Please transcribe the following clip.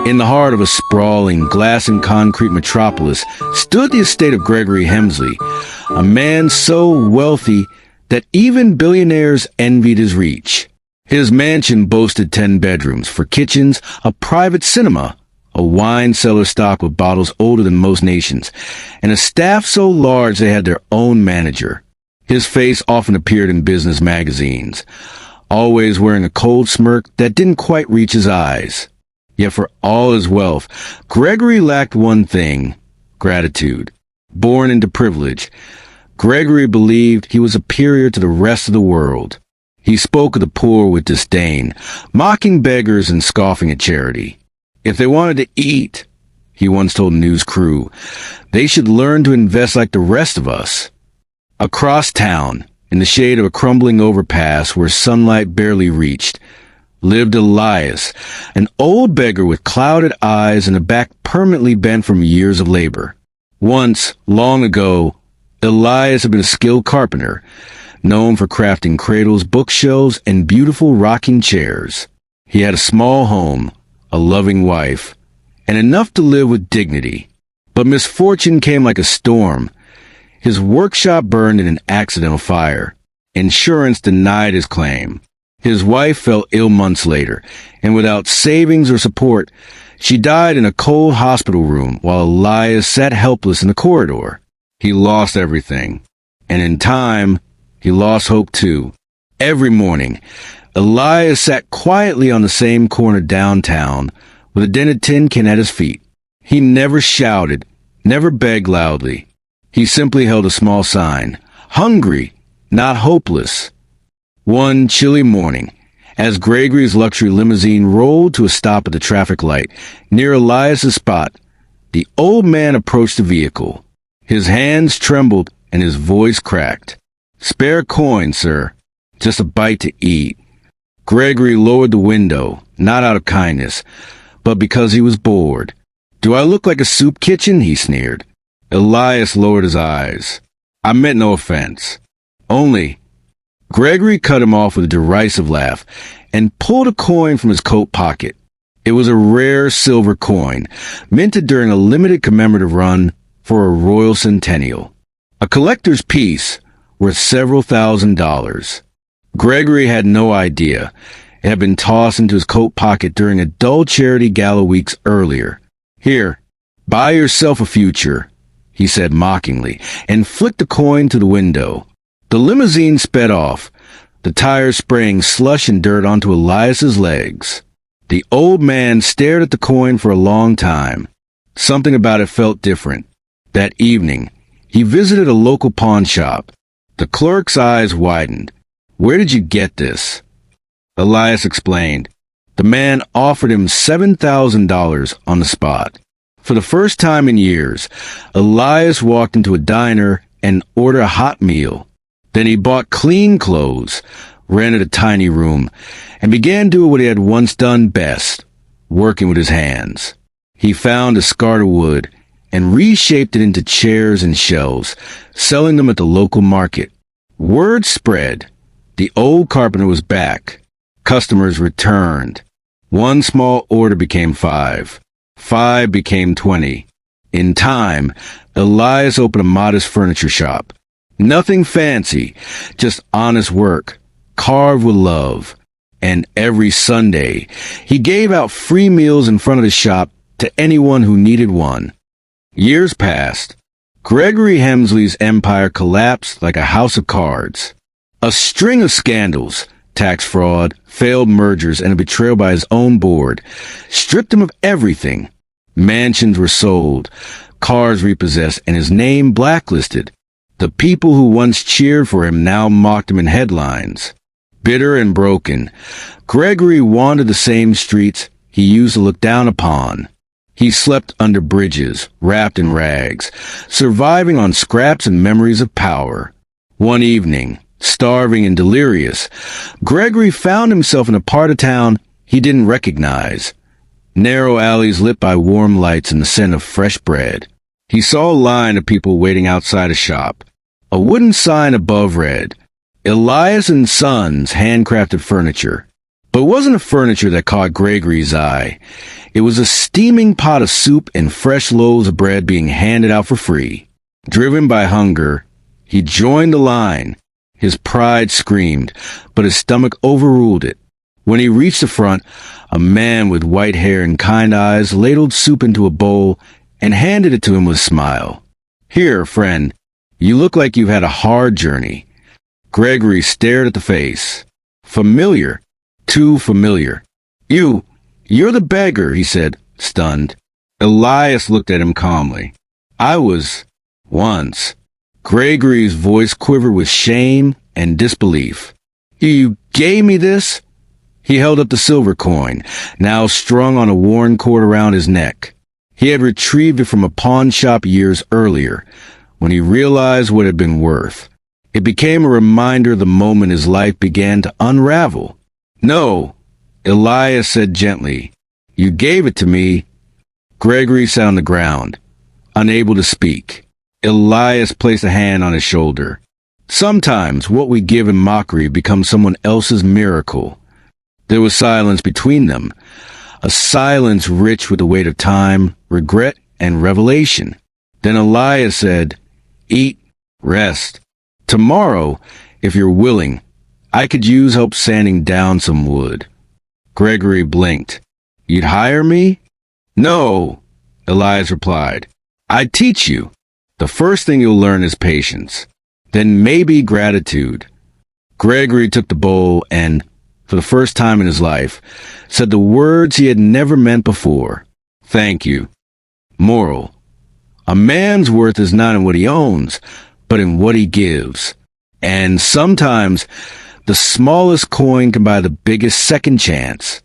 In the heart of a sprawling glass and concrete metropolis stood the estate of Gregory Hemsley, a man so wealthy that even billionaires envied his reach. His mansion boasted 10 bedrooms, 4 kitchens, a private cinema, a wine cellar stocked with bottles older than most nations, and a staff so large they had their own manager. His face often appeared in business magazines, always wearing a cold smirk that didn't quite reach his eyes. Yet for all his wealth, Gregory lacked one thing: gratitude. Born into privilege, Gregory believed he was superior to the rest of the world. He spoke of the poor with disdain, mocking beggars and scoffing at charity. If they wanted to eat, he once told a news crew, they should learn to invest like the rest of us. Across town, in the shade of a crumbling overpass where sunlight barely reached, lived Elias, an old beggar with clouded eyes and a back permanently bent from years of labor. Once, long ago, Elias had been a skilled carpenter, known for crafting cradles, bookshelves, and beautiful rocking chairs. He had a small home, a loving wife, and enough to live with dignity. But misfortune came like a storm. His workshop burned in an accidental fire. Insurance denied his claim. His wife fell ill months later, and without savings or support, she died in a cold hospital room while Elias sat helpless in the corridor. He lost everything, and in time, he lost hope too. Every morning, Elias sat quietly on the same corner downtown with a dented tin can at his feet. He never shouted, never begged loudly. He simply held a small sign, hungry, not hopeless. One chilly morning, as Gregory's luxury limousine rolled to a stop at the traffic light near Elias's spot, the old man approached the vehicle. His hands trembled and his voice cracked. "Spare coin, sir. Just a bite to eat." Gregory lowered the window, not out of kindness, but because he was bored. "Do I look like a soup kitchen?" he sneered. Elias lowered his eyes. "I meant no offense. Only—" Gregory cut him off with a derisive laugh and pulled a coin from his coat pocket. It was a rare silver coin, minted during a limited commemorative run for a royal centennial. A collector's piece worth several $1,000s. Gregory had no idea. It had been tossed into his coat pocket during a dull charity gala weeks earlier. "Here, buy yourself a future," he said mockingly, and flicked the coin to the window. The limousine sped off, the tires spraying slush and dirt onto Elias's legs. The old man stared at the coin for a long time. Something about it felt different. That evening, he visited a local pawn shop. The clerk's eyes widened. "Where did you get this?" Elias explained. The man offered him $7,000 on the spot. For the first time in years, Elias walked into a diner and ordered a hot meal. Then he bought clean clothes, rented a tiny room, and began doing what he had once done best, working with his hands. He found discarded wood and reshaped it into chairs and shelves, selling them at the local market. Word spread. The old carpenter was back. Customers returned. One small order became 5. 5 became 20. In time, Elias opened a modest furniture shop. Nothing fancy, just honest work, carved with love. And every Sunday, he gave out free meals in front of the shop to anyone who needed one. Years passed. Gregory Hemsley's empire collapsed like a house of cards. A string of scandals, tax fraud, failed mergers, and a betrayal by his own board stripped him of everything. Mansions were sold, cars repossessed, and his name blacklisted. The people who once cheered for him now mocked him in headlines. Bitter and broken, Gregory wandered the same streets he used to look down upon. He slept under bridges, wrapped in rags, surviving on scraps and memories of power. One evening, starving and delirious, Gregory found himself in a part of town he didn't recognize. Narrow alleys lit by warm lights and the scent of fresh bread. He saw a line of people waiting outside a shop. A wooden sign above read, "Elias and Sons Handcrafted Furniture." But it wasn't the furniture that caught Gregory's eye. It was a steaming pot of soup and fresh loaves of bread being handed out for free. Driven by hunger, he joined the line. His pride screamed, but his stomach overruled it. When he reached the front, a man with white hair and kind eyes ladled soup into a bowl and handed it to him with a smile. "Here, friend, you look like you've had a hard journey." Gregory stared at the face. Familiar. Too familiar. You're the beggar," he said, stunned. Elias looked at him calmly. "I was once." Gregory's voice quivered with shame and disbelief. "You gave me this?" He held up the silver coin, now strung on a worn cord around his neck. He had retrieved it from a pawn shop years earlier, when he realized what it had been worth. It became a reminder the moment his life began to unravel. "No," Elias said gently. "You gave it to me." Gregory sat on the ground, unable to speak. Elias placed a hand on his shoulder. "Sometimes what we give in mockery becomes someone else's miracle." There was silence between them, a silence rich with the weight of time, regret, and revelation. Then Elias said, "Eat, rest. Tomorrow, if you're willing, I could use help sanding down some wood." Gregory blinked. "You'd hire me?" "No," Elias replied. "I'd teach you. The first thing you'll learn is patience. Then maybe gratitude." Gregory took the bowl and, for the first time in his life, said the words he had never meant before. "Thank you." Moral: a man's worth is not in what he owns, but in what he gives. And sometimes, the smallest coin can buy the biggest second chance.